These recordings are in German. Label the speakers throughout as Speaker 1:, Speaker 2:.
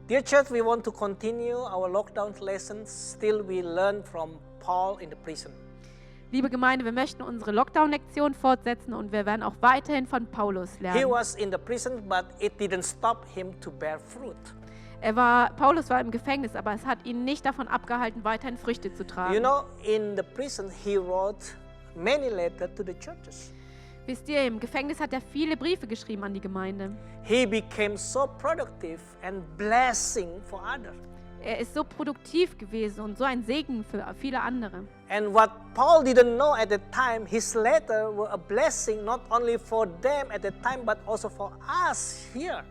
Speaker 1: Dear church, we want to continue our lockdown lessons. Still we learn from Paul in the prison.
Speaker 2: Liebe Gemeinde, wir möchten unsere Lockdown-Lektion fortsetzen und wir werden auch weiterhin von Paulus
Speaker 1: He
Speaker 2: lernen.
Speaker 1: was in the prison, but it didn't stop him to bear fruit.
Speaker 2: Paulus war im Gefängnis, aber es hat ihn nicht davon abgehalten, weiterhin Früchte zu tragen.
Speaker 1: You know, in the prison he wrote many letters to the churches.
Speaker 2: Wisst ihr, im Gefängnis hat er viele Briefe geschrieben an die Gemeinde.
Speaker 1: He became so productive and blessing for others.
Speaker 2: Er ist so produktiv gewesen und so ein Segen für viele andere.
Speaker 1: And what Paul didn't know at the time, his letter were a blessing not only for them at the time, but also for us here.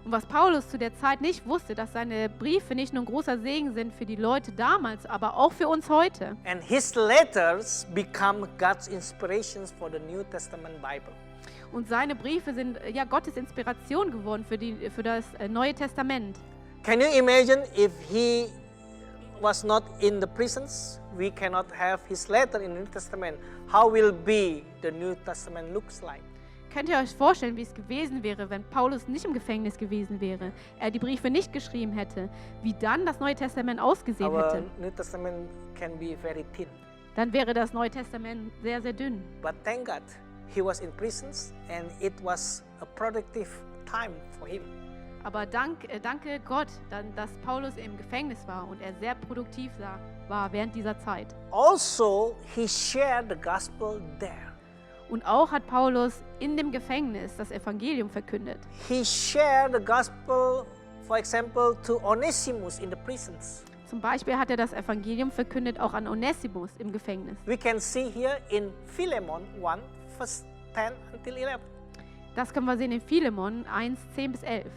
Speaker 2: Und was Paulus zu der Zeit nicht wusste, dass seine Briefe nicht nur ein großer Segen sind für die Leute damals, aber auch für uns heute.
Speaker 1: And his letters become God's inspirations for the New Testament Bible.
Speaker 2: Und seine Briefe sind ja Gottes Inspiration geworden für das Neue Testament.
Speaker 1: Can you imagine if he was not in the prisons? We cannot have his letter in the New Testament. How will be the New Testament looks like?
Speaker 2: Könnt ihr euch vorstellen, wie es gewesen wäre, wenn Paulus nicht im Gefängnis gewesen wäre, er die Briefe nicht geschrieben hätte, wie dann das Neue Testament ausgesehen
Speaker 1: Our
Speaker 2: hätte?
Speaker 1: New Testament can be very thin.
Speaker 2: Dann wäre das Neue Testament sehr, sehr dünn.
Speaker 1: But thank God, he was in prisons and it was a productive time for him.
Speaker 2: Aber danke Gott, dass Paulus im Gefängnis war und er sehr produktiv war während dieser Zeit.
Speaker 1: Also, he shared the gospel there.
Speaker 2: Und auch hat Paulus in dem Gefängnis das Evangelium verkündet.
Speaker 1: He shared the gospel, for example, to Onesimus in the prisons.
Speaker 2: Zum Beispiel hat er das Evangelium verkündet auch an Onesimus im Gefängnis.
Speaker 1: We can see here in Philemon 1, verse 10 until 11.
Speaker 2: Das können wir sehen in Philemon 1, 10 bis 11.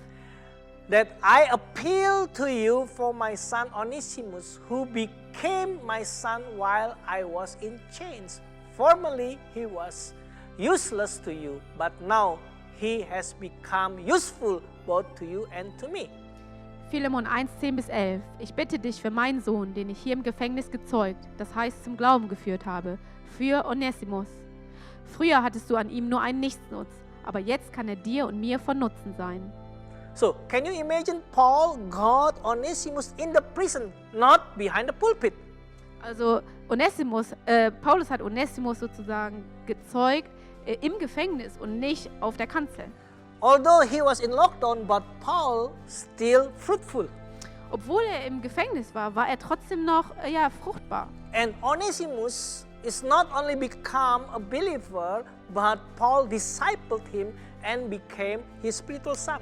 Speaker 1: That I appeal to you for my son Onesimus, who became my son while I was in chains. Formerly he was useless to you, but now he has become useful both to you and to me.
Speaker 2: Philemon 1, 10 bis 11. Ich bitte dich für meinen Sohn, den ich hier im Gefängnis gezeugt, das heißt zum Glauben geführt habe, für Onesimus. Früher hattest du an ihm nur einen Nichtsnutz, aber jetzt kann er dir und mir von Nutzen sein.
Speaker 1: So, can you imagine Paul got Onesimus in the prison, not behind the pulpit?
Speaker 2: Also Paulus hat Onesimus sozusagen gezeugt im Gefängnis und nicht auf der Kanzel.
Speaker 1: Although he was in lockdown, but Paul still fruitful.
Speaker 2: Obwohl er im Gefängnis war, war er trotzdem noch fruchtbar.
Speaker 1: And Onesimus is not only become a believer, but Paul discipled him and became his spiritual son.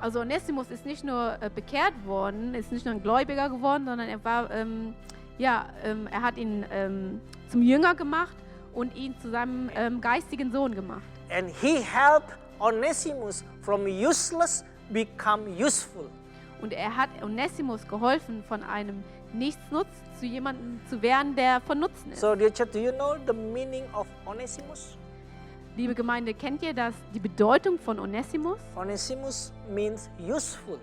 Speaker 2: Also Onesimus ist nicht nur bekehrt worden, ist nicht nur ein Gläubiger geworden, sondern er war er hat ihn zum Jünger gemacht und ihn zu seinem geistigen Sohn gemacht.
Speaker 1: And he helped Onesimus from useless become useful.
Speaker 2: Und er hat Onesimus geholfen, von einem Nichtsnutz zu jemandem zu werden, der von Nutzen ist.
Speaker 1: So dear church, do you know the meaning of Onesimus?
Speaker 2: Liebe Gemeinde, kennt ihr die Bedeutung von Onesimus?
Speaker 1: Onesimus means useful.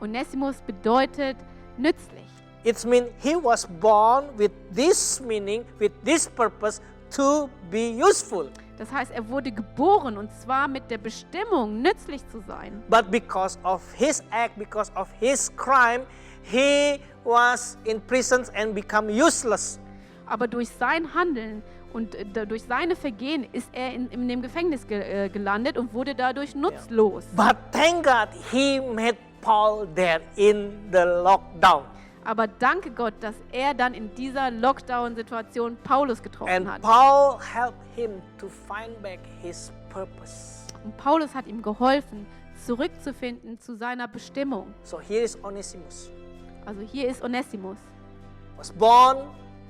Speaker 2: Onesimus bedeutet nützlich.
Speaker 1: It means he was born with this meaning, with this purpose to be useful.
Speaker 2: Das heißt, er wurde geboren und zwar mit der Bestimmung, nützlich zu sein.
Speaker 1: But because of his act, because of his crime, he was in prison and become useless.
Speaker 2: Aber durch sein Handeln und durch seine Vergehen ist er in dem Gefängnis gelandet und wurde dadurch nutzlos.
Speaker 1: But thank God he met Paul there in the lockdown.
Speaker 2: Aber danke Gott, dass er dann in dieser Lockdown-Situation Paulus getroffen
Speaker 1: And
Speaker 2: hat.
Speaker 1: Paul helped him to find back his purpose.
Speaker 2: Und Paulus hat ihm geholfen, zurückzufinden zu seiner Bestimmung.
Speaker 1: So here is Onesimus.
Speaker 2: Also hier ist Onesimus.
Speaker 1: Was born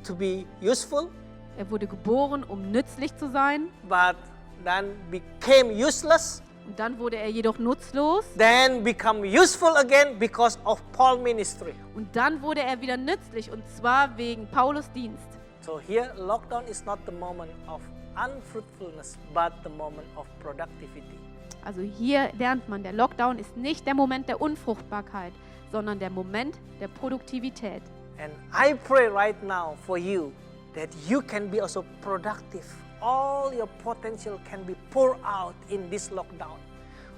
Speaker 1: to be useful,
Speaker 2: Er wurde geboren, um nützlich zu sein.
Speaker 1: but then became useless,
Speaker 2: Und dann wurde er jedoch nutzlos.
Speaker 1: then become useful again because of Paul's ministry.
Speaker 2: Und dann wurde er wieder nützlich, und zwar wegen Paulus Dienst.
Speaker 1: So here, lockdown is not the moment of unfruitfulness, but the moment of productivity.
Speaker 2: Also hier lernt man, der Lockdown ist nicht der Moment der Unfruchtbarkeit, sondern der Moment der Produktivität.
Speaker 1: And I pray right now for you that you can be also productive. All your potential can be poured out in this lockdown.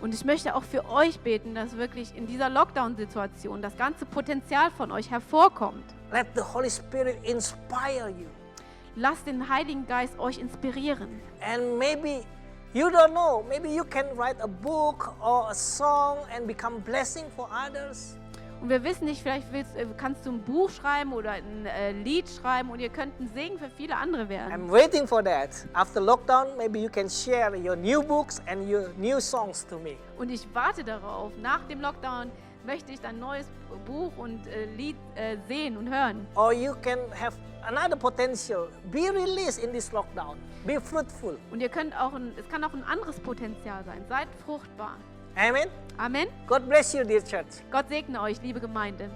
Speaker 2: Und ich möchte auch für euch beten, dass wirklich in dieser Lockdown-Situation das ganze Potenzial von euch hervorkommt.
Speaker 1: Let the Holy Spirit inspire you.
Speaker 2: Lasst den Heiligen Geist euch inspirieren.
Speaker 1: And maybe you don't know, maybe you can write a book or a song and become blessing for others.
Speaker 2: Und wir wissen nicht, vielleicht kannst du ein Buch schreiben oder ein Lied schreiben und ihr könnt ein Segen für viele andere werden.
Speaker 1: I'm waiting for that. After lockdown, maybe you can share your new books and your new songs to me.
Speaker 2: Und ich warte darauf. Nach dem Lockdown möchte ich dein neues Buch und Lied sehen und hören.
Speaker 1: Or you can have another potential. Be released in this lockdown. Be fruitful.
Speaker 2: Und ihr könnt auch es kann auch ein anderes Potenzial sein. Seid fruchtbar.
Speaker 1: Amen.
Speaker 2: Amen.
Speaker 1: God bless you, dear church.
Speaker 2: Gott segne euch, liebe Gemeinde.